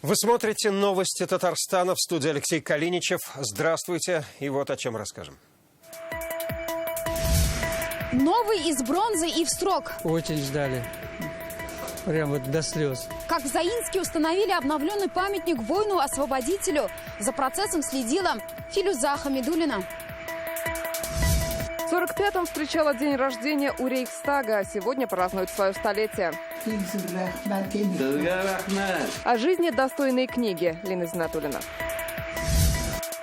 Вы смотрите новости Татарстана, в студии Алексей Калиничев. Здравствуйте, и вот о чем расскажем. Новый из бронзы и в срок. Очень ждали. Прям вот до слез. Как в Заинске установили обновленный памятник воину-освободителю. За процессом следила Филюза Хамидуллина. В 45-м встречала день рождения у Рейхстага, а сегодня празднует свое столетие. О жизни достойной книги. Лина Зинатуллина.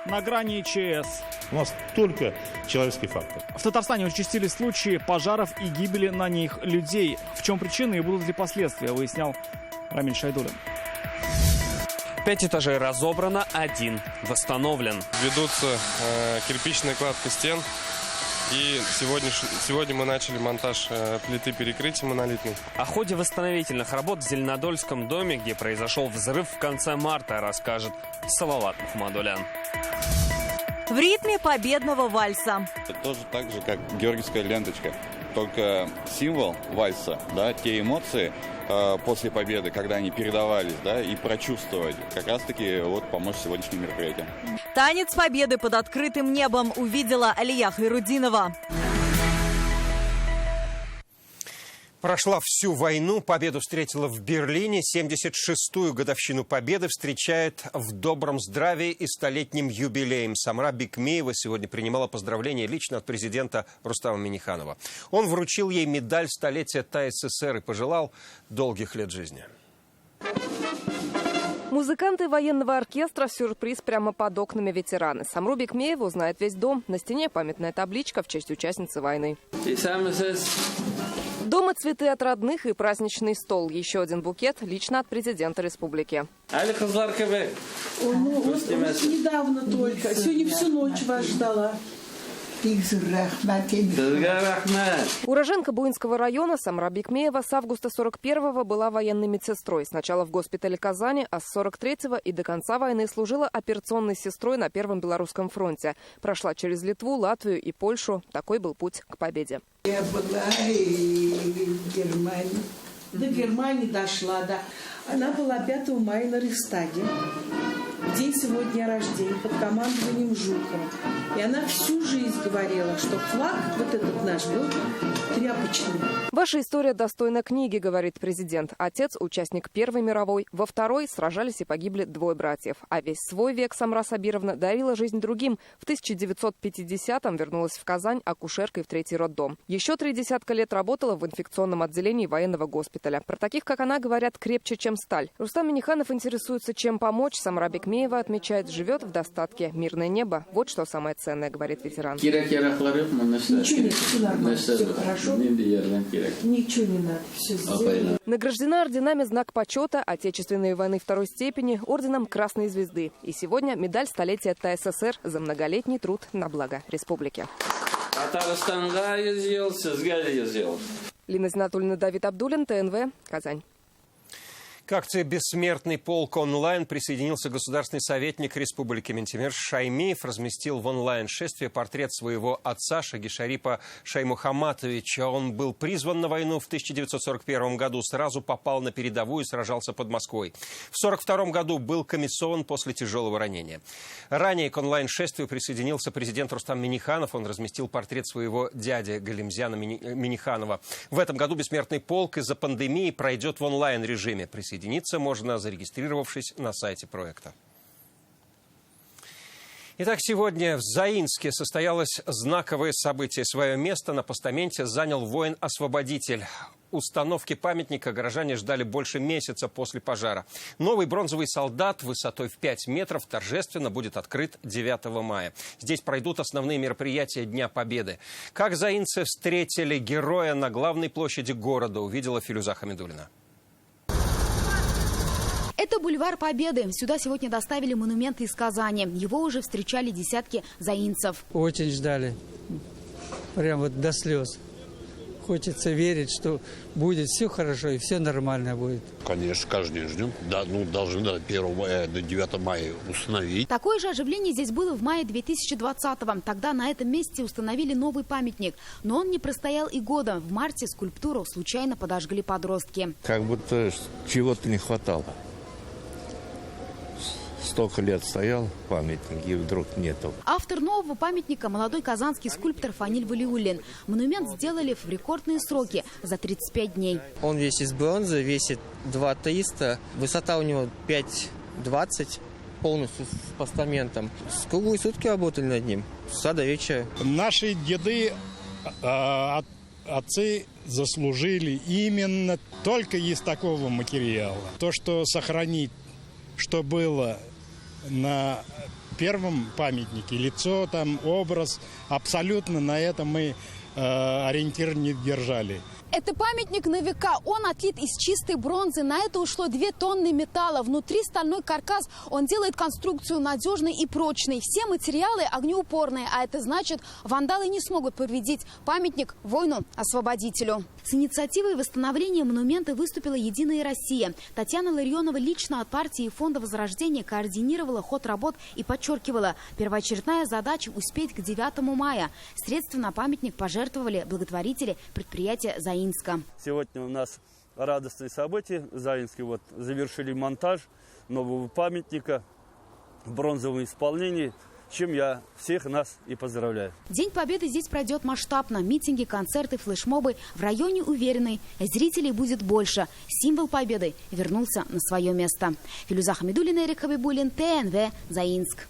На грани ЧС. У нас только человеческий фактор. В Татарстане участились случаи пожаров и гибели на них людей. В чем причины и будут ли последствия, выяснял Рамиль Шайдуллин. 5 этажей разобрано, 1 восстановлен. Ведутся кирпичная кладка стен. И сегодня мы начали монтаж плиты перекрытия монолитной. О ходе восстановительных работ в Зеленодольском доме, где произошел взрыв в конце марта, расскажет Салават Мухаммадулян. В ритме победного вальса. Это тоже так же, как георгиевская ленточка. Только символ вальса, да, те эмоции после победы, когда они передавались, да, и прочувствовать, как раз-таки вот помочь сегодняшнему мероприятию. Танец победы под открытым небом увидела Алия Хайрудинова. Прошла всю войну, победу встретила в Берлине. 76-ю годовщину победы встречает в добром здравии и столетним юбилеем. Самра Бикмеева сегодня принимала поздравления лично от президента Рустама Минниханова. Он вручил ей медаль столетия ТССР и пожелал долгих лет жизни. Музыканты военного оркестра – сюрприз прямо под окнами ветераны. Самру Бикмееву знает весь дом. На стене памятная табличка в честь участницы войны. Дома цветы от родных и праздничный стол. Еще один букет лично от президента республики. Недавно только. Сегодня всю ночь вас ждала. Уроженка Буинского района Самра Бикмеева с августа 41-го была военной медсестрой. Сначала в госпитале Казани, а с 43-го и до конца войны служила операционной сестрой на Первом Белорусском фронте. Прошла через Литву, Латвию и Польшу. Такой был путь к победе. Я была и в Германии. До Германии дошла, да. Она была 5 мая на Рейхстаге. День сегодня рождения под командованием Жукова. И она всю жизнь говорила, что флаг вот этот наш был тряпочный. Ваша история достойна книги, говорит президент. Отец – участник Первой мировой. Во Второй сражались и погибли 2 братьев. А весь свой век Самра Сабировна дарила жизнь другим. В 1950-м вернулась в Казань акушеркой в 3-й роддом. Еще 30 лет работала в инфекционном отделении военного госпиталя. Про таких, как она, говорят, крепче, чем сталь. Рустам Минниханов интересуется, чем помочь. Самра Бикмеева отмечает, живет в достатке. Мирное небо – вот что самое ценное, говорит ветеран. Ничего нет, все нормально, все хорошо. Ничего не надо, все сделано. Награждена орденами «Знак почета», Отечественной войны 2-й степени, орденом Красной Звезды. И сегодня медаль столетия ТССР за многолетний труд на благо республики. Лина Зинатуллина, Давид Абдуллин, ТНВ, Казань. К акции «Бессмертный полк онлайн» присоединился государственный советник Республики Ментимир Шаймиев. Разместил в онлайн-шествии портрет своего отца Шагишарипа Шаймухаматовича. Он был призван на войну в 1941 году, сразу попал на передовую и сражался под Москвой. В 1942 году был комиссован после тяжелого ранения. Ранее к онлайн-шествию присоединился президент Рустам Минниханов. Он разместил портрет своего дяди Галимзяна Минниханова. В этом году «Бессмертный полк» из-за пандемии пройдет в онлайн-режиме. Присоединиться можно, зарегистрировавшись на сайте проекта. Итак, сегодня в Заинске состоялось знаковое событие. Свое место на постаменте занял воин-освободитель. Установки памятника горожане ждали больше месяца после пожара. Новый бронзовый солдат высотой в 5 метров торжественно будет открыт 9 мая. Здесь пройдут основные мероприятия Дня Победы. Как заинцы встретили героя на главной площади города, увидела Филюза Хамидуллина. Это бульвар Победы. Сюда сегодня доставили монументы из Казани. Его уже встречали десятки заинцев. Очень ждали. Прям вот до слез. Хочется верить, что будет все хорошо и все нормально будет. Конечно, каждый день ждем. Да, должны до 1 мая, до 9 мая установить. Такое же оживление здесь было в мае 2020-го. Тогда на этом месте установили новый памятник. Но он не простоял и года. В марте скульптуру случайно подожгли подростки. Как будто чего-то не хватало. столько лет стоял памятник, и вдруг нету. Автор нового памятника – молодой казанский скульптор Фаниль Валиуллин. Монумент сделали в рекордные сруки – за 35 дней. Он весь из бронзы, весит 2300, высота у него 5,20, полностью с постаментом. Круглые сутки работали над ним, с утра до вечера. Наши деды, отцы заслужили именно только из такого материала. То, что сохранить, что было на первом памятнике, лицо, там, образ, абсолютно на этом мы ориентир не держали. Это памятник на века. Он отлит из чистой бронзы. На это ушло 2 тонны металла. Внутри стальной каркас. Он делает конструкцию надежной и прочной. Все материалы огнеупорные. А это значит, вандалы не смогут повредить памятник воину-освободителю. С инициативой восстановления монумента выступила «Единая Россия». Татьяна Ларионова лично от партии и Фонда Возрождения координировала ход работ и подчеркивала, первоочередная задача – успеть к 9 мая. Средства на памятник пожертвовали благотворители предприятия «Заинска». Сегодня у нас радостное событие. Заинске завершили монтаж нового памятника в бронзовом исполнении, с чем я всех нас и поздравляю. День Победы здесь пройдет масштабно. Митинги, концерты, флешмобы. В районе уверены, зрителей будет больше. Символ Победы вернулся на свое место. Филюза Хамидуллина, Эрик Хабибуллин, ТНВ, Заинск.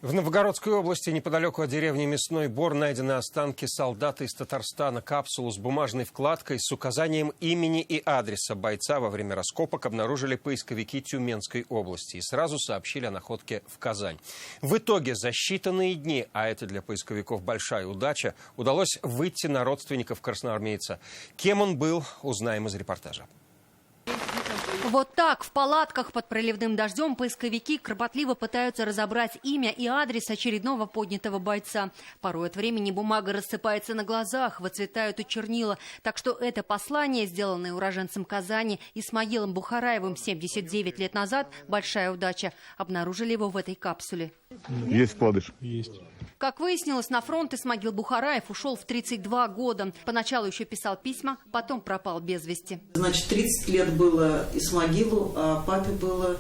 В Новгородской области, неподалеку от деревни Мясной Бор, найдены останки солдата из Татарстана. Капсулу с бумажной вкладкой с указанием имени и адреса бойца во время раскопок обнаружили поисковики Тюменской области и сразу сообщили о находке в Казань. В итоге за считанные дни, а это для поисковиков большая удача, удалось выйти на родственников красноармейца. Кем он был, узнаем из репортажа. Вот так, в палатках под проливным дождем, поисковики кропотливо пытаются разобрать имя и адрес очередного поднятого бойца. Порой от времени бумага рассыпается на глазах, выцветают и чернила. Так что это послание, сделанное уроженцем Казани Исмаилом Бухараевым 79 лет назад, большая удача. Обнаружили его в этой капсуле. Есть вкладыш? Есть. Как выяснилось, на фронт Исмаил Бухараев ушел в 32 года. Поначалу еще писал письма, потом пропал без вести. Значит, 30 лет было Исмаилу, а папе было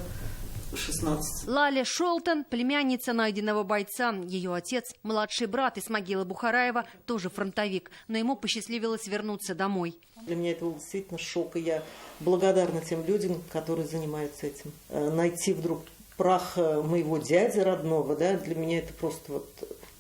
16. Лаля Шолтон, племянница найденного бойца. Ее отец, младший брат Исмаила Бухараева, тоже фронтовик, но ему посчастливилось вернуться домой. Для меня это был действительно шок, и я благодарна тем людям, которые занимаются этим. Найти вдруг прах моего дяди родного, да, для меня это просто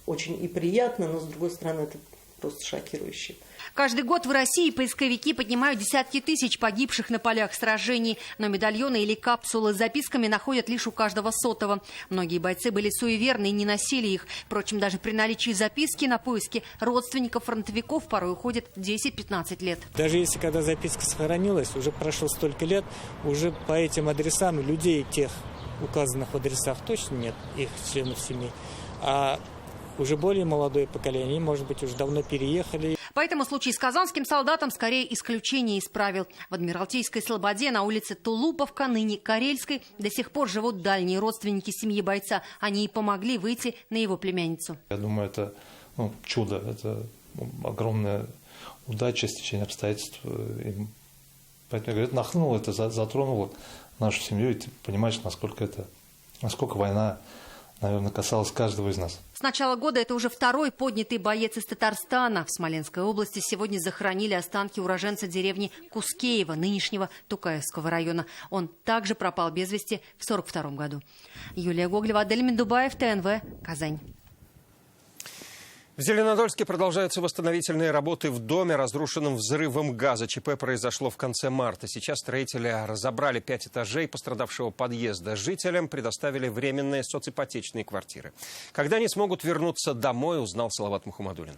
очень и приятно, но с другой стороны это просто шокирующе. Каждый год в России поисковики поднимают десятки тысяч погибших на полях сражений, но медальоны или капсулы с записками находят лишь у каждого сотого. Многие бойцы были суеверны и не носили их. Впрочем, даже при наличии записки на поиски родственников фронтовиков порой уходит 10-15 лет. Даже если когда записка сохранилась, уже прошло столько лет, уже по этим адресам людей тех указанных в адресах точно нет, их членов семьи. А уже более молодое поколение, может быть, уже давно переехали. Поэтому случай с казанским солдатом скорее исключение из правил. В Адмиралтейской Слободе на улице Тулуповка, ныне Карельской, до сих пор живут дальние родственники семьи бойца. Они и помогли выйти на его племянницу. Я думаю, это чудо, это огромная удача, стечение обстоятельств. И поэтому, я говорю, это нахлынуло, это затронуло нашу семью, и ты понимаешь, насколько война, наверное, касалась каждого из нас. С начала года это уже второй поднятый боец из Татарстана. В Смоленской области сегодня захоронили останки уроженца деревни Кускеева, нынешнего Тукаевского района. Он также пропал без вести в 1942 году. Юлия Гоглева, Адель Мендубаев, ТНВ, Казань. В Зеленодольске продолжаются восстановительные работы в доме, разрушенном взрывом газа. ЧП произошло в конце марта. Сейчас строители разобрали 5 этажей пострадавшего подъезда. Жителям предоставили временные соципотечные квартиры. Когда они смогут вернуться домой, узнал Салават Мухаммадуллин.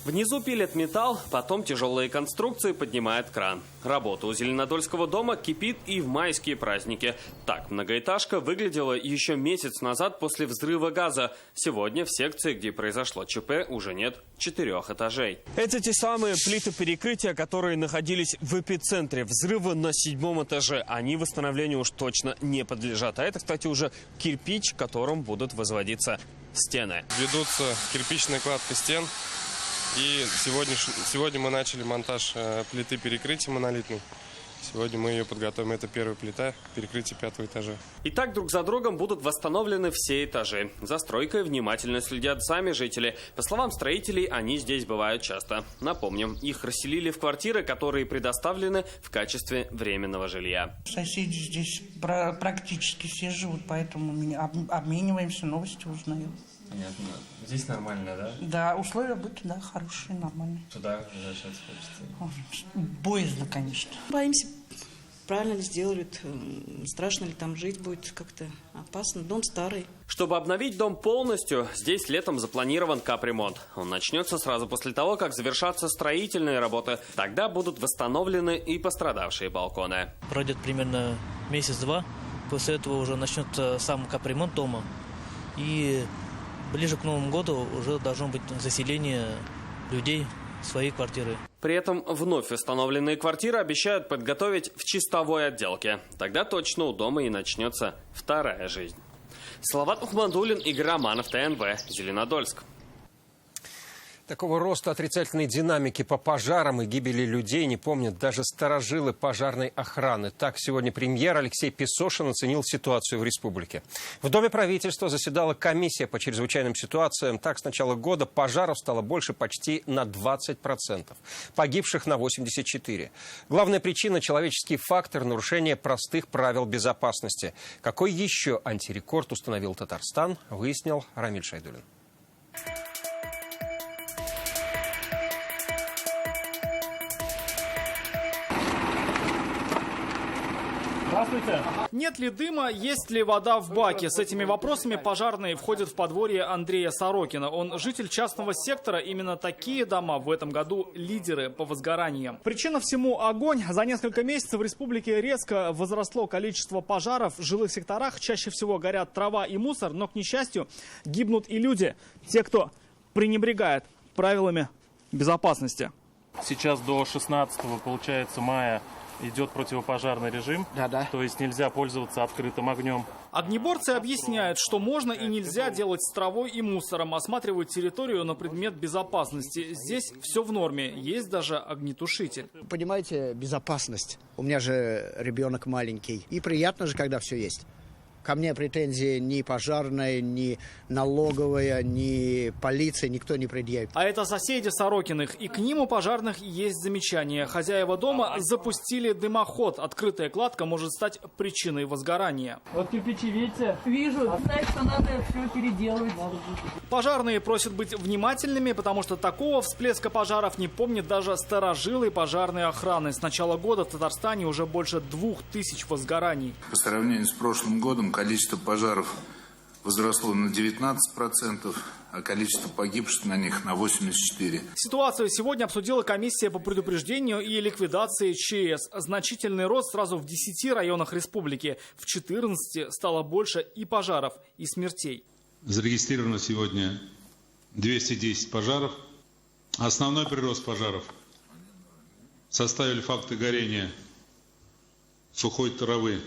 Внизу пилят металл, потом тяжелые конструкции поднимает кран. Работа у Зеленодольского дома кипит и в майские праздники. Так многоэтажка выглядела еще месяц назад после взрыва газа. Сегодня в секции, где произошло ЧП, уже нет 4 этажей. Это те самые плиты перекрытия, которые находились в эпицентре взрыва на 7-м этаже. Они восстановлению уж точно не подлежат. А это, кстати, уже кирпич, которым будут возводиться стены. Ведутся кирпичная кладка стен. И сегодня мы начали монтаж плиты перекрытия монолитной. Сегодня мы ее подготовим. Это первая плита перекрытия 5-го этажа. И так друг за другом будут восстановлены все этажи. За стройкой внимательно следят сами жители. По словам строителей, они здесь бывают часто. Напомним, их расселили в квартиры, которые предоставлены в качестве временного жилья. Соседи здесь практически все живут, поэтому мы обмениваемся, новости узнаем. Понятно. Здесь нормально, да? Да, условия быта, да, хорошие, нормальные. Туда возвращаться хочется? Боязно, конечно. Боимся, правильно ли сделают, страшно ли там жить будет, как-то опасно. Дом старый. Чтобы обновить дом полностью, здесь летом запланирован капремонт. Он начнется сразу после того, как завершатся строительные работы. Тогда будут восстановлены и пострадавшие балконы. Пройдет примерно месяц-два. После этого уже начнется сам капремонт дома. И ближе к Новому году уже должно быть заселение людей в свои квартиры. При этом вновь восстановленные квартиры обещают подготовить в чистовой отделке. Тогда точно у дома и начнется вторая жизнь. Салават Ухмандулин, Игорь Романов, ТНВ, Зеленодольск. Такого роста отрицательной динамики по пожарам и гибели людей не помнят даже старожилы пожарной охраны. Так, сегодня премьер Алексей Песошин оценил ситуацию в республике. В Доме правительства заседала комиссия по чрезвычайным ситуациям. Так, с начала года пожаров стало больше почти на 20%. Погибших на 84%. Главная причина – человеческий фактор нарушения простых правил безопасности. Какой еще антирекорд установил Татарстан, выяснил Рамиль Шайдулин. Здравствуйте. Нет ли дыма, есть ли вода в баке? С этими вопросами пожарные входят в подворье Андрея Сорокина. Он житель частного сектора. Именно такие дома в этом году лидеры по возгораниям. Причина всему – огонь. За несколько месяцев в республике резко возросло количество пожаров. В жилых секторах чаще всего горят трава и мусор, но, к несчастью, гибнут и люди. Те, кто пренебрегает правилами безопасности. Сейчас до 16 получается мая идет противопожарный режим, то есть нельзя пользоваться открытым огнем. Огнеборцы объясняют, что можно и нельзя делать с травой и мусором, осматривают территорию на предмет безопасности. Здесь все в норме, есть даже огнетушитель. Понимаете, безопасность. У меня же ребенок маленький. И приятно же, когда все есть. Ко мне претензии ни пожарная, ни налоговая, ни полиция, никто не предъявит. А это соседи Сорокиных, и к ним у пожарных есть замечания. Хозяева дома запустили дымоход. Открытая кладка может стать причиной возгорания. Вот кирпичи, видите? Вижу. Знаешь, что надо все переделывать. Пожарные просят быть внимательными, потому что такого всплеска пожаров не помнят даже старожилы пожарной охраны. С начала года в Татарстане уже больше 2000 возгораний. По сравнению с прошлым годом количество пожаров возросло на 19%, а количество погибших на них на 84%. Ситуацию сегодня обсудила комиссия по предупреждению и ликвидации ЧС. Значительный рост сразу в 10 районах республики. В 14 стало больше и пожаров, и смертей. Зарегистрировано сегодня 210 пожаров. Основной прирост пожаров составили факты горения сухой травы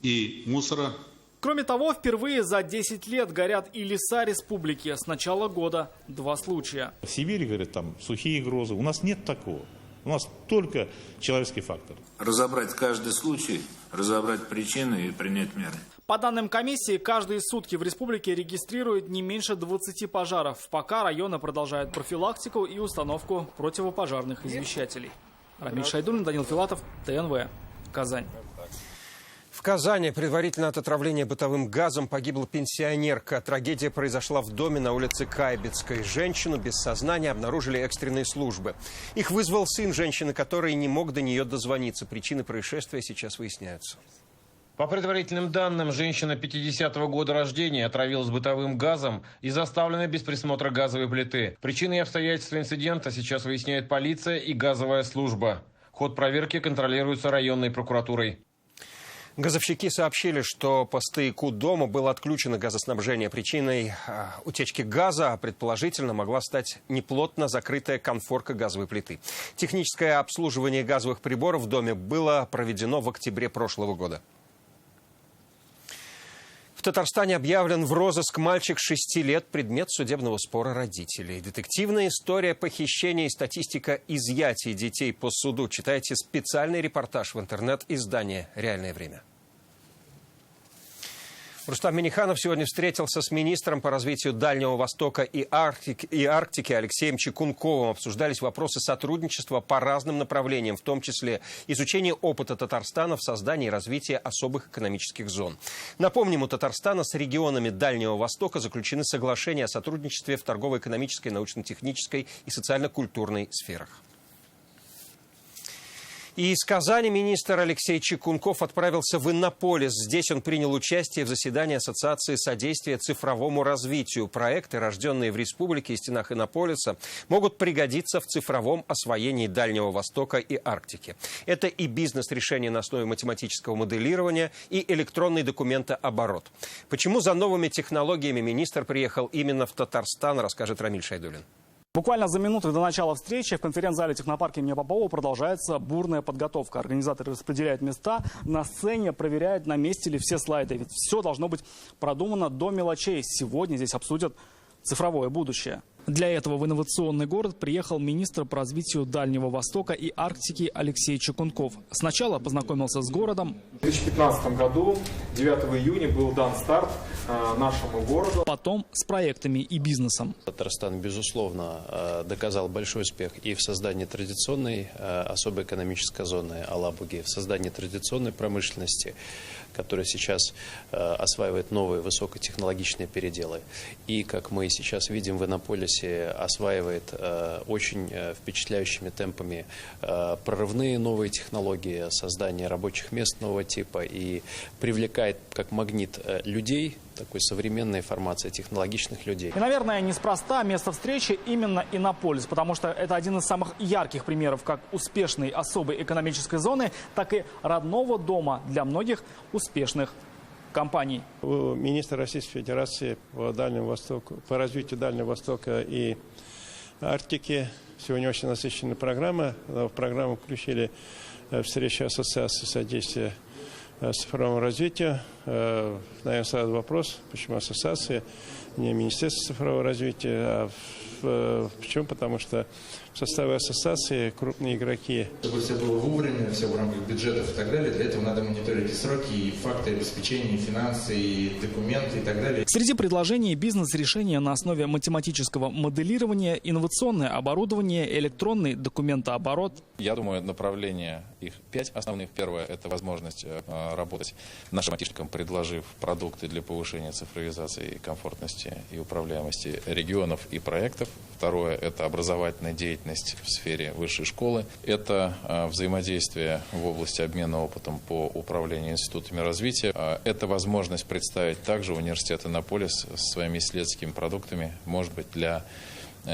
и мусора. Кроме того, впервые за 10 лет горят и леса республики. С начала года 2 случая. В Сибири, говорят, там сухие грозы. У нас нет такого. У нас только человеческий фактор. Разобрать каждый случай, разобрать причины и принять меры. По данным комиссии, каждые сутки в республике регистрируют не меньше 20 пожаров. Пока районы продолжают профилактику и установку противопожарных извещателей. Рамиль Шайдулин, Данил Филатов, ТНВ, Казань. В Казани предварительно от отравления бытовым газом погибла пенсионерка. Трагедия произошла в доме на улице Кайбецкой. Женщину без сознания обнаружили экстренные службы. Их вызвал сын женщины, который не мог до нее дозвониться. Причины происшествия сейчас выясняются. По предварительным данным, женщина 50-го года рождения отравилась бытовым газом из оставленной без присмотра газовой плиты. Причины и обстоятельства инцидента сейчас выясняет полиция и газовая служба. Ход проверки контролируется районной прокуратурой. Газовщики сообщили, что по стояку дома было отключено газоснабжение. Причиной утечки газа, предположительно, могла стать неплотно закрытая конфорка газовой плиты. Техническое обслуживание газовых приборов в доме было проведено в октябре прошлого года. В Татарстане объявлен в розыск мальчик 6 лет, предмет судебного спора родителей. Детективная история похищения и статистика изъятий детей по суду. Читайте специальный репортаж в интернет-издании «Реальное время». Рустам Минниханов сегодня встретился с министром по развитию Дальнего Востока и Арктики Алексеем Чекунковым. Обсуждались вопросы сотрудничества по разным направлениям, в том числе изучение опыта Татарстана в создании и развитии особых экономических зон. Напомним, у Татарстана с регионами Дальнего Востока заключены соглашения о сотрудничестве в торгово-экономической, научно-технической и социально-культурной сферах. И из Казани министр Алексей Чекунков отправился в Иннополис. Здесь он принял участие в заседании Ассоциации содействия цифровому развитию. Проекты, рожденные в республике и стенах Иннополиса, могут пригодиться в цифровом освоении Дальнего Востока и Арктики. Это и бизнес-решения на основе математического моделирования, и электронный документооборот. Почему за новыми технологиями министр приехал именно в Татарстан, расскажет Рамиль Шайдуллин. Буквально за минуту до начала встречи в конференц-зале технопарка имени Попова продолжается бурная подготовка. Организаторы распределяют места, на сцене проверяют, на месте ли все слайды. Ведь все должно быть продумано до мелочей. Сегодня здесь обсудят цифровое будущее. Для этого в инновационный город приехал министр по развитию Дальнего Востока и Арктики Алексей Чекунков. Сначала познакомился с городом. В 2015 году, 9 июня, был дан старт нашему городу. Потом с проектами и бизнесом. Татарстан, безусловно, доказал большой успех и в создании традиционной особой экономической зоны Алабуги, в создании традиционной промышленности, которая сейчас осваивает новые высокотехнологичные переделы. И, как мы сейчас видим в Иннополисе, осваивает очень впечатляющими темпами прорывные новые технологии, создание рабочих мест нового типа и привлекает как магнит людей, такой современной формации, технологичных людей. И, наверное, неспроста место встречи именно Иннополис, потому что это один из самых ярких примеров как успешной особой экономической зоны, так и родного дома для многих успешных компаний. Министр Российской Федерации по Дальнему Востоку, по развитию Дальнего Востока и Арктики. Сегодня очень насыщенная программа. В программу включили встречу Ассоциации содействия цифровому развитию. Наверное, сразу вопрос, почему ассоциация, не Министерство цифрового развития, почему? Потому что в составе ассоциации крупные игроки. Чтобы все было вовремя, все в рамках бюджетов и так далее, для этого надо мониторить и сроки, и факты обеспечения, и финансы, и документы, и так далее. Среди предложений бизнес-решения на основе математического моделирования, инновационное оборудование, электронный документооборот. Я думаю, направления их 5 основных. Первое – это возможность работать нашим айтишникам, предложив продукты для повышения цифровизации, комфортности и управляемости регионов и проектов. Второе – это образовательная деятельность в сфере высшей школы. Это взаимодействие в области обмена опытом по управлению институтами развития. Это возможность представить также университет Иннополис со своими исследовательскими продуктами, может быть, для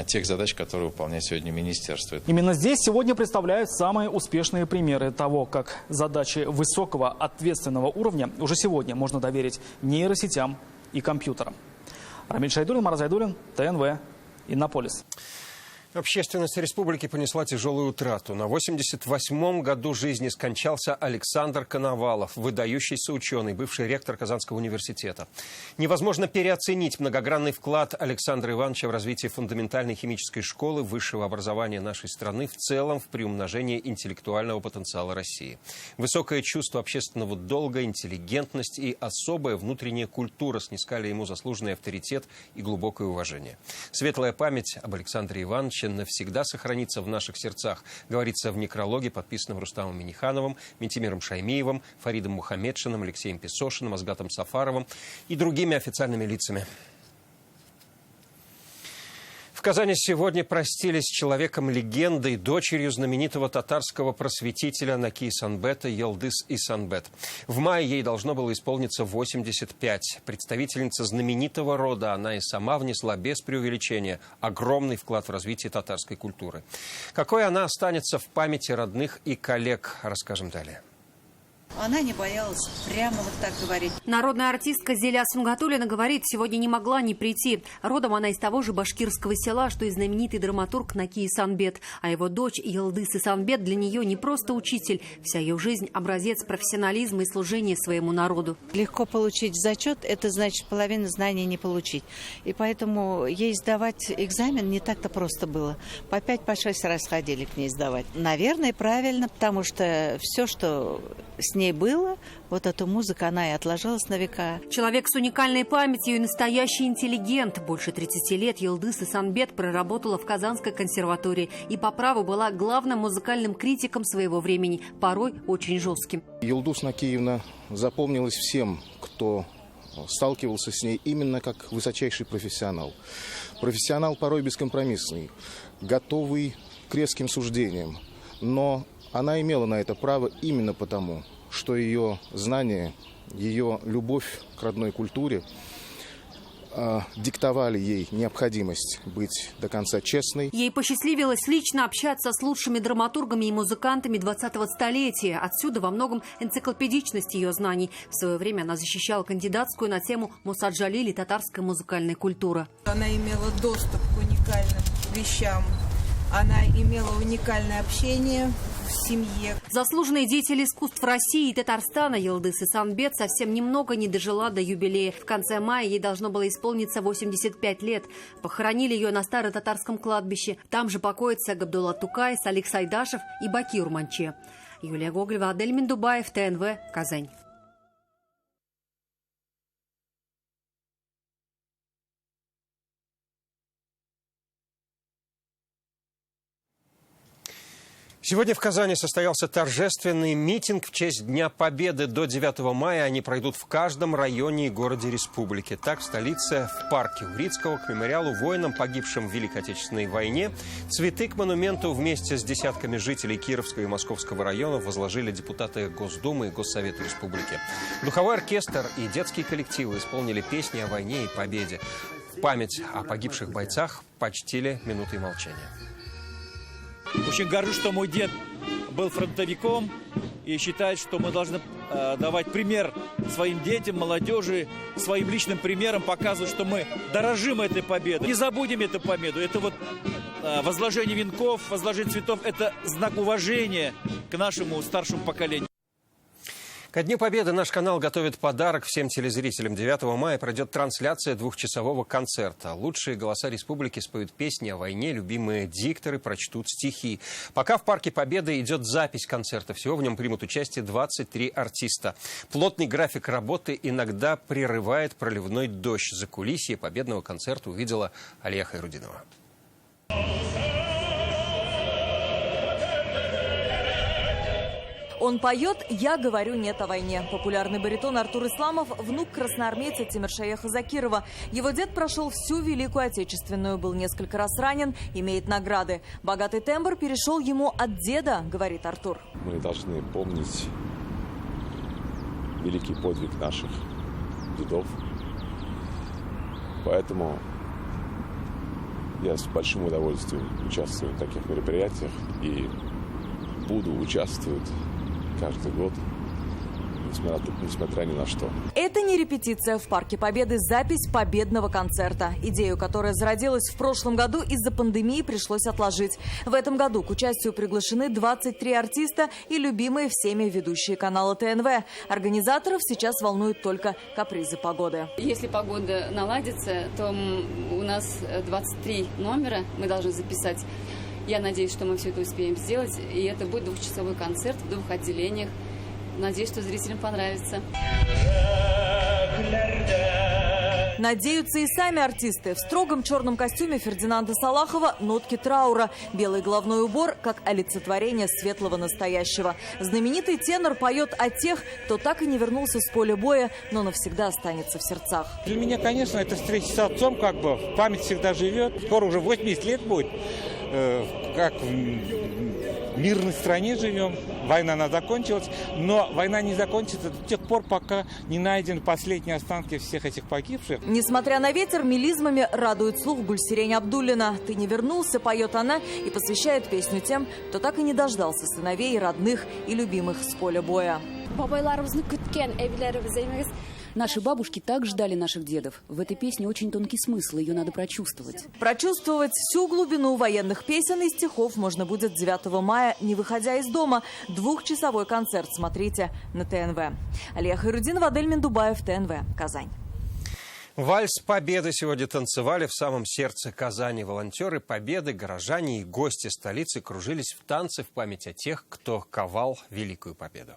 тех задач, которые выполняет сегодня министерство. Именно здесь сегодня представляют самые успешные примеры того, как задачи высокого ответственного уровня уже сегодня можно доверить нейросетям и компьютерам. Рамиль Шайдуллин, Марат Зайдуллин, ТНВ, Иннополис. Общественность республики понесла тяжелую утрату. На 88-м году жизни скончался Александр Коновалов, выдающийся ученый, бывший ректор Казанского университета. Невозможно переоценить многогранный вклад Александра Ивановича в развитие фундаментальной химической школы, высшего образования нашей страны, в целом в приумножении интеллектуального потенциала России. Высокое чувство общественного долга, интеллигентность и особая внутренняя культура снискали ему заслуженный авторитет и глубокое уважение. Светлая память об Александре Ивановиче навсегда сохранится в наших сердцах, говорится в некрологе, подписанном Рустамом Миннихановым, Ментимиром Шаймиевым, Фаридом Мухаммедшиным, Алексеем Песошиным, Азгатом Сафаровым и другими официальными лицами. В Казани сегодня простились с человеком-легендой, дочерью знаменитого татарского просветителя Наки Исанбета Йылдыз Исанбет. В мае ей должно было исполниться 85. Представительница знаменитого рода, она и сама внесла без преувеличения огромный вклад в развитие татарской культуры. Какой она останется в памяти родных и коллег, расскажем далее. Она не боялась прямо вот так говорить. Народная артистка Зеля Сунгатуллина говорит, сегодня не могла не прийти. Родом она из того же башкирского села, что и знаменитый драматург Наки Исанбет. А его дочь Йылдыз Исанбет для нее не просто учитель. Вся ее жизнь – образец профессионализма и служения своему народу. Легко получить зачет, это значит половину знаний не получить. И поэтому ей сдавать экзамен не так-то просто было. По 5-6 раз ходили к ней сдавать. Наверное, правильно, потому что все, что с ней было, вот эту музыку, она и отложилась на века. Человек с уникальной памятью и настоящий интеллигент. Больше 30 лет Йылдыз Исанбет проработала в Казанской консерватории и по праву была главным музыкальным критиком своего времени, порой очень жестким. Йылдыз Накиевна запомнилась всем, кто сталкивался с ней именно как высочайший профессионал. Профессионал порой бескомпромиссный, готовый к резким суждениям. Но она имела на это право именно потому, что ее знания, ее любовь к родной культуре диктовали ей необходимость быть до конца честной. Ей посчастливилось лично общаться с лучшими драматургами и музыкантами 20-го столетия. Отсюда во многом энциклопедичность ее знаний. В свое время она защищала кандидатскую на тему Муса Джалили «Татарская музыкальная культура». Она имела доступ к уникальным вещам. Она имела уникальное общение в семье. Заслуженный деятель искусств России и Татарстана Йылдыз Исанбет совсем немного не дожила до юбилея. В конце мая ей должно было исполниться 85 лет. Похоронили ее на Старо-Татарском кладбище. Там же покоятся Габдулла Тукай, Салих Сайдашев и Бакир Манче. Юлия Гоголева, Адель Миндубаев, ТНВ, Казань. Сегодня в Казани состоялся торжественный митинг в честь Дня Победы. До 9 мая они пройдут в каждом районе и городе республики. Так, в столице, в парке Урицкого, к мемориалу воинам, погибшим в Великой Отечественной войне, цветы к монументу вместе с десятками жителей Кировского и Московского районов возложили депутаты Госдумы и Госсовета Республики. Духовой оркестр и детские коллективы исполнили песни о войне и победе. Память о погибших бойцах почтили минутой молчания. Очень горжусь, что мой дед был фронтовиком и считает, что мы должны давать пример своим детям, молодежи, своим личным примером показывать, что мы дорожим этой победой. Не забудем эту победу. Это вот возложение венков, возложение цветов – это знак уважения к нашему старшему поколению. Ко Дню Победы наш канал готовит подарок всем телезрителям. 9 мая пройдет трансляция двухчасового концерта. Лучшие голоса республики споют песни о войне, любимые дикторы прочтут стихи. Пока в Парке Победы идет запись концерта. Всего в нем примут участие 23 артиста. Плотный график работы иногда прерывает проливной дождь. Закулисье победного концерта увидела Алия Хайрудинова. Он поет «Я говорю нет о войне». Популярный баритон Артур Исламов – внук красноармейца Тимиршаяха Закирова. Его дед прошел всю Великую Отечественную, был несколько раз ранен, имеет награды. Богатый тембр перешел ему от деда, говорит Артур. Мы должны помнить великий подвиг наших дедов. Поэтому я с большим удовольствием участвую в таких мероприятиях и буду участвовать каждый год, несмотря ни на что. Это не репетиция. В Парке Победы запись победного концерта. Идею, которая зародилась в прошлом году, из-за пандемии пришлось отложить. В этом году к участию приглашены 23 артиста и любимые всеми ведущие канала ТНВ. Организаторов сейчас волнуют только капризы погоды. Если погода наладится, то у нас 23 номера мы должны записать. Я надеюсь, что мы все это успеем сделать. И это будет двухчасовой концерт в 2 отделениях. Надеюсь, что зрителям понравится. Надеются и сами артисты. В строгом черном костюме Фердинанда Салахова нотки траура. Белый головной убор как олицетворение светлого настоящего. Знаменитый тенор поет о тех, кто так и не вернулся с поля боя, но навсегда останется в сердцах. Для меня, конечно, эта встреча с отцом, память всегда живет. Скоро уже 80 лет будет. Как в мирной стране живем. Война она закончилась, но война не закончится до тех пор, пока не найдены последние останки всех этих погибших. Несмотря на ветер, мелизмами радует слух Гульсерень Абдуллина. «Ты не вернулся», поет она и посвящает песню тем, кто так и не дождался сыновей, родных и любимых с поля боя. Наши бабушки так ждали наших дедов. В этой песне очень тонкий смысл, ее надо прочувствовать. Прочувствовать всю глубину военных песен и стихов можно будет 9 мая, не выходя из дома. 2-часовой концерт смотрите на ТНВ. Алия Хайрудинова, Адель Мендубаев, ТНВ, Казань. Вальс Победы сегодня танцевали в самом сердце Казани. Волонтеры Победы, горожане и гости столицы кружились в танце в память о тех, кто ковал Великую Победу.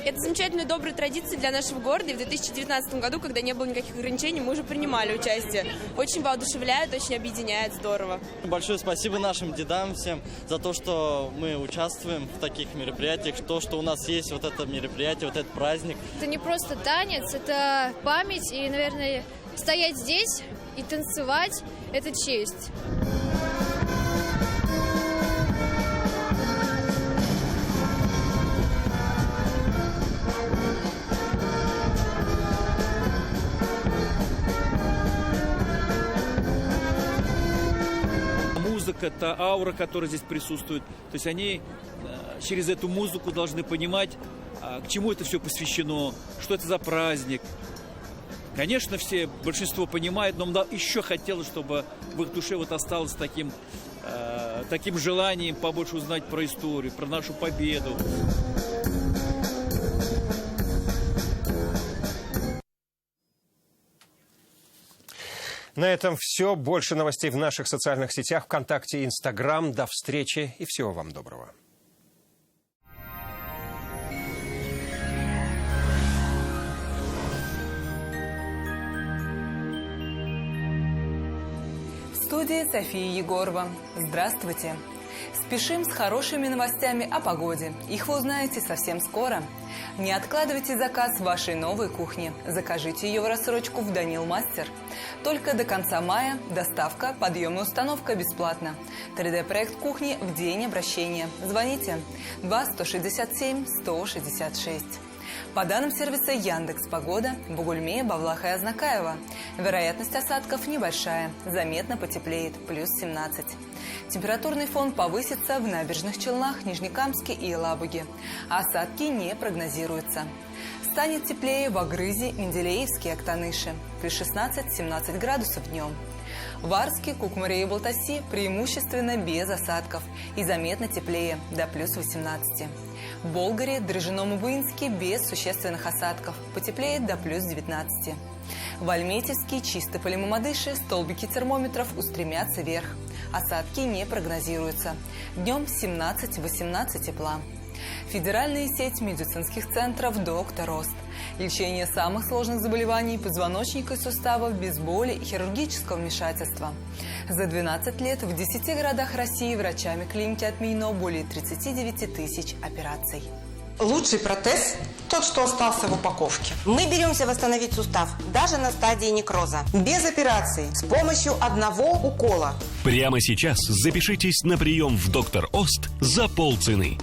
Это замечательные, добрые традиции для нашего города. И в 2019 году, когда не было никаких ограничений, мы уже принимали участие. Очень воодушевляет, очень объединяет, здорово. Большое спасибо нашим дедам всем за то, что мы участвуем в таких мероприятиях, то, что у нас есть вот это мероприятие, вот этот праздник. Это не просто танец, это память. И, наверное, стоять здесь и танцевать – это честь. Музыка, та аура, которая здесь присутствует. То есть они через эту музыку должны понимать, к чему это все посвящено, что это за праздник. Конечно, большинство понимает, но нам еще хотелось, чтобы в их душе вот осталось таким желанием побольше узнать про историю, про нашу победу. На этом все. Больше новостей в наших социальных сетях, ВКонтакте и Инстаграм. До встречи и всего вам доброго. В студии София Егорова. Здравствуйте. Спешим с хорошими новостями о погоде. Их вы узнаете совсем скоро. Не откладывайте заказ вашей новой кухни. Закажите ее в рассрочку в Данил Мастер. Только до конца мая доставка, подъем и установка бесплатно. 3D-проект кухни в день обращения. Звоните 2-167-166. По данным сервиса Яндекс.Погода, Бугульме, Бавлаха и Азнакаева. Вероятность осадков небольшая, заметно потеплеет, плюс 17. Температурный фон повысится в Набережных Челнах, Нижнекамске и Елабуге. Осадки не прогнозируются. Станет теплее в Агрызе, Менделеевске и Актаныше. Плюс 16-17 градусов днем. В Арске, Кукмаре и Балтаси преимущественно без осадков и заметно теплее, до плюс 18. В Болгаре, Дрожжином и Буинске без существенных осадков, потеплеет до плюс 19. В Альметьевске, Чистополе и Мамадыше столбики термометров устремятся вверх. Осадки не прогнозируются. Днем 17-18 тепла. Федеральная сеть медицинских центров «Доктор Ост». Лечение самых сложных заболеваний позвоночника и суставов без боли и хирургического вмешательства. За 12 лет в 10 городах России врачами клиники отменено более 39 тысяч операций. Лучший протез – тот, что остался в упаковке. Мы беремся восстановить сустав даже на стадии некроза. Без операции, с помощью одного укола. Прямо сейчас запишитесь на прием в «Доктор Ост» за полцены.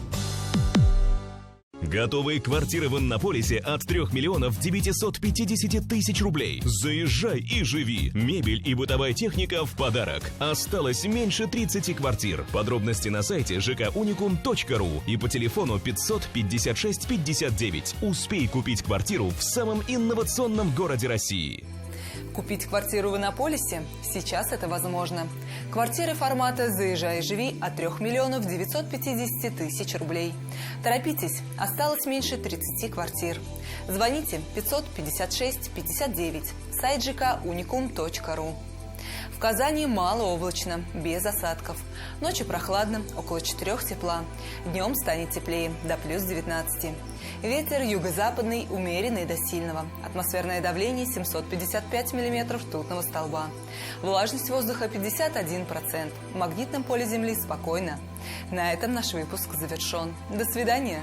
Готовые квартиры в Иннополисе от 3 миллионов 950 тысяч рублей. Заезжай и живи. Мебель и бытовая техника в подарок. Осталось меньше 30 квартир. Подробности на сайте jkunicum.ru и по телефону 556 59. Успей купить квартиру в самом инновационном городе России. Купить квартиру в Иннополисе? Сейчас это возможно. Квартиры формата «Заезжай и живи» от 3 миллионов 950 тысяч рублей. Торопитесь, осталось меньше 30 квартир. Звоните 556 59, сайт jkunicum.ru. В Казани малооблачно, без осадков. Ночью прохладно, около 4 тепла. Днем станет теплее, до плюс 19. Ветер юго-западный, умеренный до сильного. Атмосферное давление 755 миллиметров ртутного столба. Влажность воздуха 51%. В магнитном поле Земли спокойно. На этом наш выпуск завершен. До свидания.